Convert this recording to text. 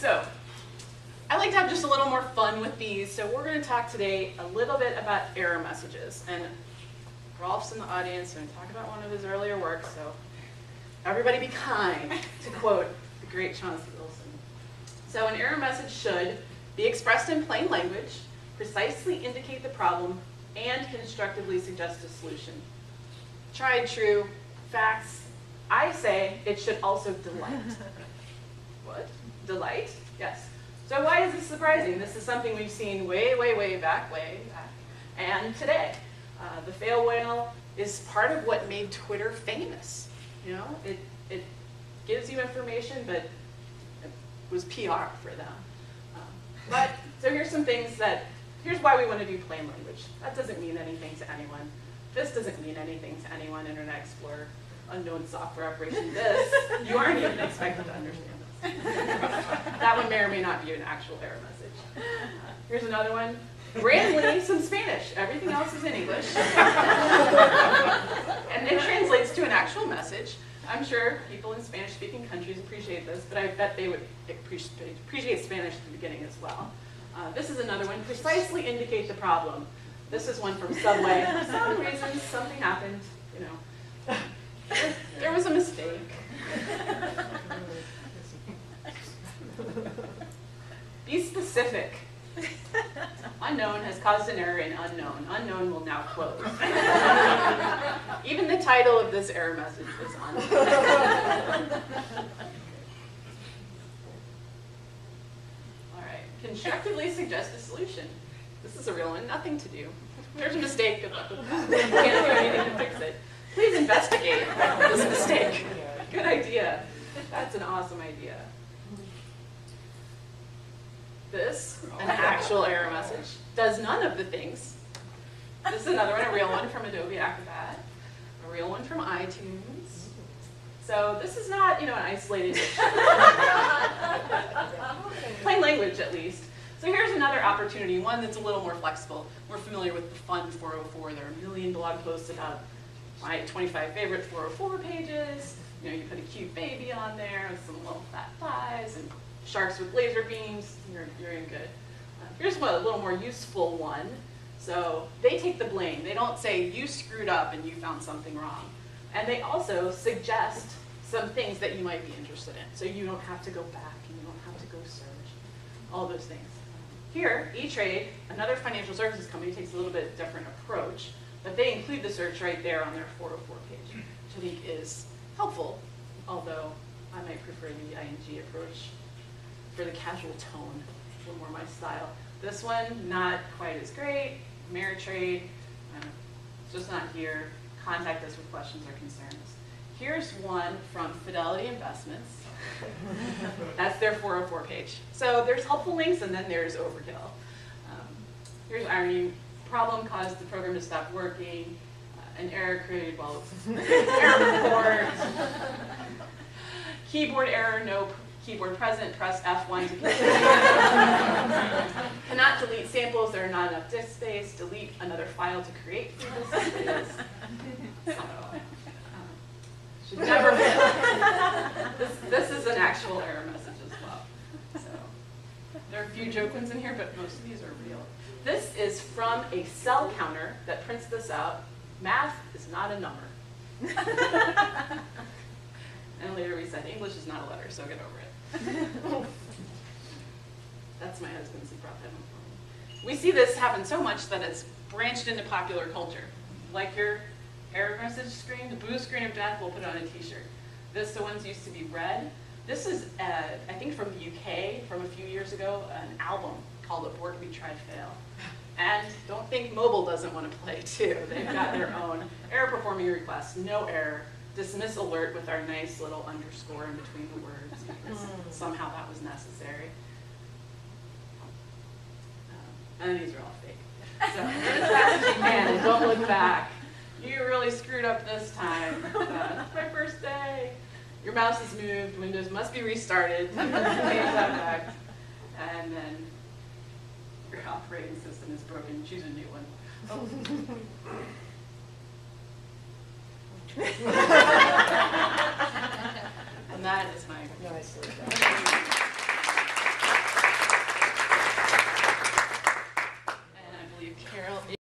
So, I like to have just a little more fun with these, so we're going to talk today a little bit about error messages. And Rolf's in the audience, and talk about one of his earlier works, so everybody be kind, to quote the great Chauncey Wilson. So an error message should be expressed in plain language, precisely indicate the problem, and constructively suggest a solution. Tried, true, facts. I say it should also delight. What? Delight? Yes. So why is this surprising? This is something we've seen way back. And today, the fail whale is part of what made Twitter famous. You know, it gives you information, but it was PR for them. So here's some things here's why we want to do plain language. That doesn't mean anything to anyone. This doesn't mean anything to anyone. Internet Explorer, unknown software operation, this, you aren't even expected to understand this. That one may or may not be an actual error message. Here's another one. Randomly, some Spanish. Everything else is in English. And it translates to an actual message. I'm sure people in Spanish-speaking countries appreciate this, but I bet they would appreciate Spanish at the beginning as well. This is another one. Precisely indicate the problem. This is one from Subway. For some reason, something happened. You know, there was a mistake. Be specific. Unknown has caused an error in unknown. Unknown will now close. Even the title of this error message is unknown. All right. Constructively suggest a solution. This is a real one. Nothing to do. There's a mistake. Good luck with that. Can't do anything to fix it. Please investigate this mistake. Good idea. That's an awesome idea. This, an actual error message, does none of the things. This is another one, a real one from Adobe Acrobat, a real one from iTunes. So this is not, an isolated issue. Plain language, at least. So here's another opportunity, one that's a little more flexible. We're familiar with the Fun 404. There are a million blog posts about my 25 favorite 404 pages. You put a cute baby on there with some little fat thighs and sharks with laser beams, you're in good. Here's a little more useful one. So they take the blame. They don't say, you screwed up and you found something wrong. And they also suggest some things that you might be interested in. So you don't have to go back and you don't have to go search. All those things. Here, E-Trade, another financial services company, takes a little bit different approach, but they include the search right there on their 404 page, which I think is helpful, although I might prefer the ING approach for the casual tone, a little more my style. This one, not quite as great. Ameritrade, it's just not here. Contact us with questions or concerns. Here's one from Fidelity Investments. That's their 404 page. So there's helpful links, and then there's overkill. Here's irony. Problem caused the program to stop working. An error created while error report. Keyboard error, no keyboard present, press F1 to continue. Cannot delete samples, there are not enough disk space. Delete another file to create disk space. Should never fail. This is an actual error message as well. So there are a few joke ones in here, but most of these are real. This is from a cell counter that prints this out. Math is not a number. And later we said, English is not a letter, so get over it. That's my husband's, he brought that home for me. We see this happen so much that it's branched into popular culture. Like your error message screen, the boo screen of death, we'll put it on a t-shirt. The ones used to be red. This is, I think from the UK, from a few years ago, an album called Abort, We Tried, Fail. And don't think mobile doesn't want to play too. They've got their own error performing request, no error. Dismiss alert with our nice little underscore in between the words because somehow that was necessary. And these are all fake. So, as fast as you can and don't look back. You really screwed up this time. It's my first day. Your mouse is moved, Windows must be restarted. Change that back. And then your operating system is broken, choose a new one. Oh. And that is my... Nicely done. Carol